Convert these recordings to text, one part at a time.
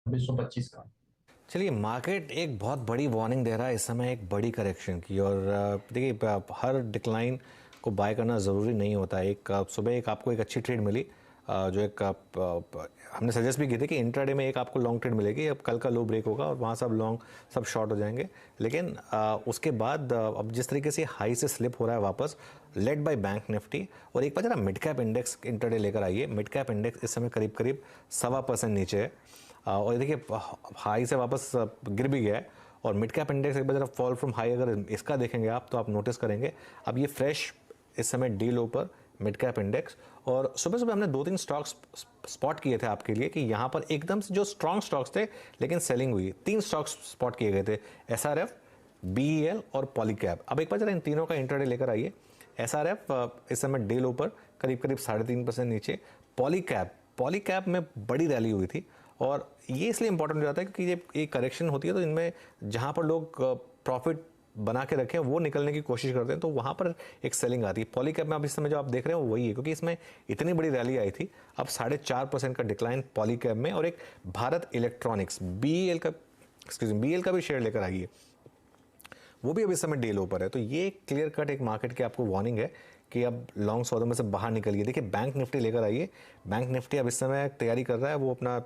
2625 का। चलिए, मार्केट एक बहुत बड़ी वार्निंग दे रहा है इस समय एक बड़ी करेक्शन की। और देखिए, हर डिक्लाइन को बाय करना ज़रूरी नहीं होता है। सुबह एक आपको एक अच्छी ट्रेड मिली, जो एक हमने सजेस्ट भी की थी कि इंट्राडे में एक आपको लॉन्ग ट्रेड मिलेगी। अब कल का लो ब्रेक होगा और वहाँ सब लॉन्ग सब शॉर्ट हो जाएंगे। लेकिन उसके बाद अब जिस तरीके से हाई से स्लिप हो रहा है वापस, लेड बाय बैंक निफ्टी। और एक बार जरा मिड कैप इंडेक्स इंट्राडे लेकर आइए। मिड कैप इंडेक्स इस समय करीब करीब 1.25% नीचे है। और देखिए, हाई से वापस गिर भी गया है। और मिड कैप इंडेक्स एक बार जरा फॉल फ्रॉम हाई अगर इसका देखेंगे आप, तो आप नोटिस करेंगे अब ये फ्रेश इस समय डी लो पर मिड कैप इंडेक्स। और सुबह सुबह हमने 2-3 स्टॉक्स स्पॉट किए थे आपके लिए कि यहाँ पर एकदम से जो स्ट्रॉन्ग स्टॉक्स थे लेकिन सेलिंग हुई। 3 स्टॉक्स स्पॉट किए गए थे, एसआरएफ, बीईएल और पॉलीकैब। अब एक बार जरा इन तीनों का इंट्राडे लेकर आइए। एसआरएफ इस समय डे लो पर करीब करीब 3.5% नीचे। पॉलीकैब पॉलीकैब में बड़ी रैली हुई थी। और ये इसलिए इंपॉर्टेंट हो जाता है क्योंकि ये एक करेक्शन होती है तो इनमें जहाँ पर लोग प्रॉफिट बना के रखें वो निकलने की कोशिश करते हैं, तो वहाँ पर एक सेलिंग आती है। पॉलीकैब में अब इस समय जो आप देख रहे हैं वो वही है, क्योंकि इसमें इतनी बड़ी रैली आई थी। अब 4.5% का डिक्लाइन पॉलीकैब में। और एक भारत इलेक्ट्रॉनिक्स बीएल का भी शेयर लेकर आइए, वो भी अब इस समय डे लो पर है। तो ये क्लियर कट एक मार्केट की आपको वार्निंग है कि अब लॉन्ग सौदों में से बाहर निकलिए। देखिए, बैंक निफ्टी लेकर आइए। बैंक निफ्टी अब इस समय तैयारी कर रहा है वो अपना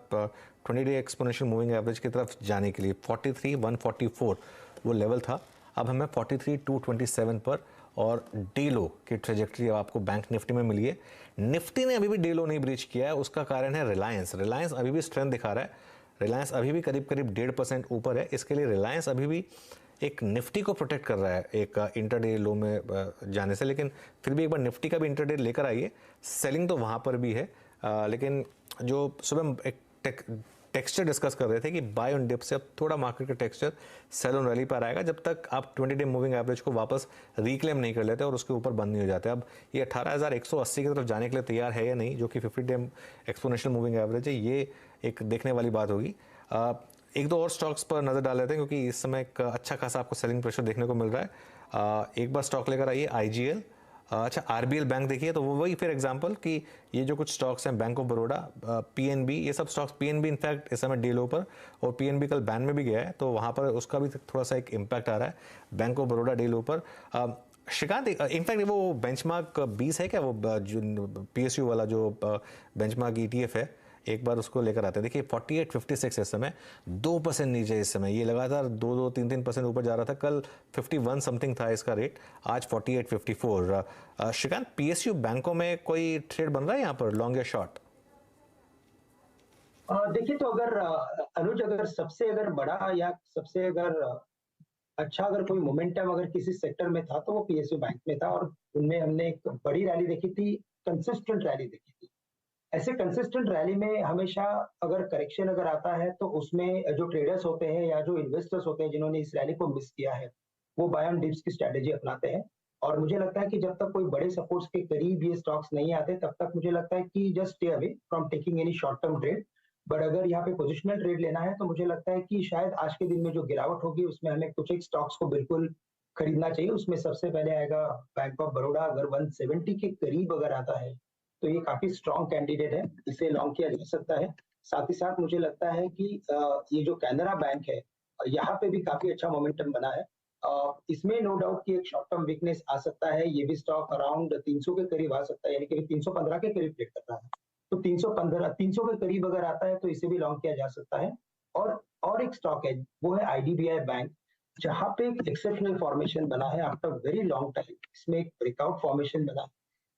20 डे एक्सपोनेंशियल मूविंग एवरेज की तरफ जाने के लिए। 43,144 वो लेवल था, अब हमें 43,227 पर। और डे लो की ट्रेजेक्ट्री अब आपको बैंक निफ्टी में मिली है। निफ्टी ने अभी भी डे लो नहीं ब्रीच किया है, उसका कारण है रिलायंस। रिलायंस अभी भी स्ट्रेंथ दिखा रहा है। रिलायंस अभी भी करीब करीब 1.5% ऊपर है। इसके लिए रिलायंस अभी भी एक निफ्टी को प्रोटेक्ट कर रहा है एक इंटरडे लो में जाने से। लेकिन फिर भी एक बार निफ्टी का भी इंटरडे लेकर आइए। सेलिंग तो वहाँ पर भी है, लेकिन जो सुबह एक टेक्सचर डिस्कस कर रहे थे कि बाय ऑन डिप से अब थोड़ा मार्केट का टेक्सचर सेल ऑन रैली पर आएगा, जब तक आप 20 डे मूविंग एवरेज को वापस रिक्लेम नहीं कर लेते और उसके ऊपर बंद नहीं हो जाते। अब ये 18,180 की तरफ जाने के लिए तैयार है या नहीं, जो कि 50 डे एक्सपोनेंशियल मूविंग एवरेज है, ये एक देखने वाली बात होगी। एक दो और स्टॉक्स पर नज़र डाल लेते हैं क्योंकि इस समय एक अच्छा खासा आपको सेलिंग प्रेशर देखने को मिल रहा है। एक बार स्टॉक लेकर आइए आईजीएल। अच्छा, आरबीएल बैंक देखिए तो वो वही फिर एग्जांपल कि ये जो कुछ स्टॉक्स हैं, बैंक ऑफ बड़ौदा, पीएनबी, ये सब स्टॉक्स, पीएनबी इनफैक्ट इस समय डी लो पर। और पीएनबी कल बैन में भी गया है तो वहाँ पर उसका भी थोड़ा सा एक इम्पैक्ट आ रहा है। बैंक ऑफ बड़ौदा डी लो पर। श्रीकांत, इनफैक्ट वो बेंचमार्क 20 है क्या, वो जो पीएसयू वाला जो बेंचमार्क ईटीएफ है, एक बार उसको लेकर आते हैं। देखिए 48.56 इस समय 2% नीचे। इस समय ये लगातार 2-3% ऊपर जा रहा था। कल 51 समथिंग था इसका रेट, आज 48.54। श्रीकांत, पीएसयू बैंकों में कोई ट्रेड बन रहा है यहाँ पर, लॉन्ग या शॉर्ट? देखिए, तो अगर अनुज, अगर सबसे अगर बड़ा या सबसे अगर अच्छा अगर कोई मोमेंटम अगर किसी सेक्टर में था तो वो पीएसयू बैंक में था, और उनमें हमने एक बड़ी रैली देखी थी, कंसिस्टेंट रैली देखी थी। ऐसे कंसिस्टेंट रैली में हमेशा अगर करेक्शन अगर आता है तो उसमें जो ट्रेडर्स होते हैं या जो इन्वेस्टर्स होते हैं जिन्होंने इस रैली को मिस किया है, वो बाय ऑन डिप्स की स्ट्रेटेजी अपनाते हैं। और मुझे लगता है कि जब तक कोई बड़े सपोर्ट्स के करीब ये स्टॉक्स नहीं आते तब तक मुझे लगता है कि just stay away from taking any short term trade. But अगर यहाँ पे पोजिशनल ट्रेड लेना है तो मुझे लगता है कि शायद आज के दिन में जो गिरावट होगी उसमें हमें कुछ एक स्टॉक्स को बिल्कुल खरीदना चाहिए। उसमें सबसे पहले आएगा बैंक ऑफ बड़ौदा। अगर 170 के करीब अगर आता है तो ये काफी स्ट्रॉन्ग कैंडिडेट है, इसे लॉन्ग किया जा सकता है। साथ ही साथ मुझे लगता है कि ये जो कैनरा बैंक है, यहाँ पे भी काफी अच्छा मोमेंटम बना है। इसमें नो डाउट कि एक शॉर्ट टर्म वीकनेस आ सकता है। ये भी स्टॉक अराउंड 300 के करीब आ सकता है, यानी कि 315 के करीब ट्रेड करता है। तो 300 के करीब अगर आता है तो इसे भी लॉन्ग किया जा सकता है। और एक स्टॉक है, वो है आईडीबीआई बैंक, जहां पे एक एक्सेप्शनल फॉर्मेशन बना है आफ्टर वेरी लॉन्ग टाइम। इसमें एक ब्रेकआउट फॉर्मेशन बना है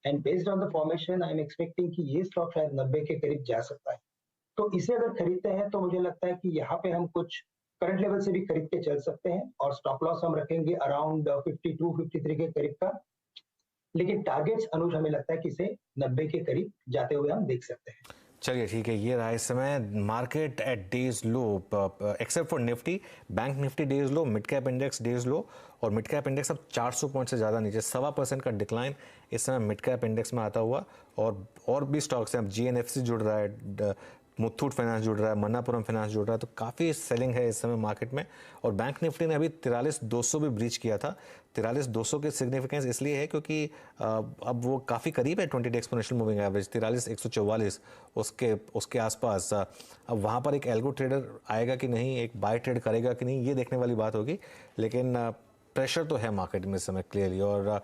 and based on the formation I am expecting कि ये स्टॉक शायद 90 के करीब जा सकता है। तो इसे अगर खरीदते हैं तो मुझे लगता है कि यहाँ पे हम कुछ करंट लेवल से भी खरीद के चल सकते हैं, और स्टॉप लॉस हम रखेंगे अराउंड 52-53 के करीब का। लेकिन टारगेट्स अनुज हमें लगता है कि इसे 90 के करीब जाते हुए हम देख सकते हैं। चलिए ठीक है, ये रहा इस समय market at day's low except for Nifty. Bank Nifty day's low, mid cap index day's low. और मिड कैप इंडेक्स अब 400 पॉइंट से ज़्यादा नीचे, 1.25% का डिक्लाइन इस समय मिड कैप इंडेक्स में आता हुआ। और भी स्टॉक्स हैं, अब जीएनएफसी जुड़ रहा है, मुथूट फाइनेंस जुड़ रहा है, मन्नापुरम फाइनेंस जुड़ रहा है, तो काफ़ी सेलिंग है इस समय मार्केट में। और बैंक निफ्टी ने अभी 43,200 भी ब्रीच किया था। 43,200 की सिग्निफिकेंस इसलिए है क्योंकि अब वो काफ़ी करीब है 20 डे एक्सपोनेंशियल मूविंग एवरेज 43,144 उसके आसपास। अब वहाँ पर एक एल्गो ट्रेडर आएगा कि नहीं, एक बाय ट्रेड करेगा कि नहीं, ये देखने वाली बात होगी। लेकिन प्रेशर तो है मार्केट में इस समय क्लियरली। और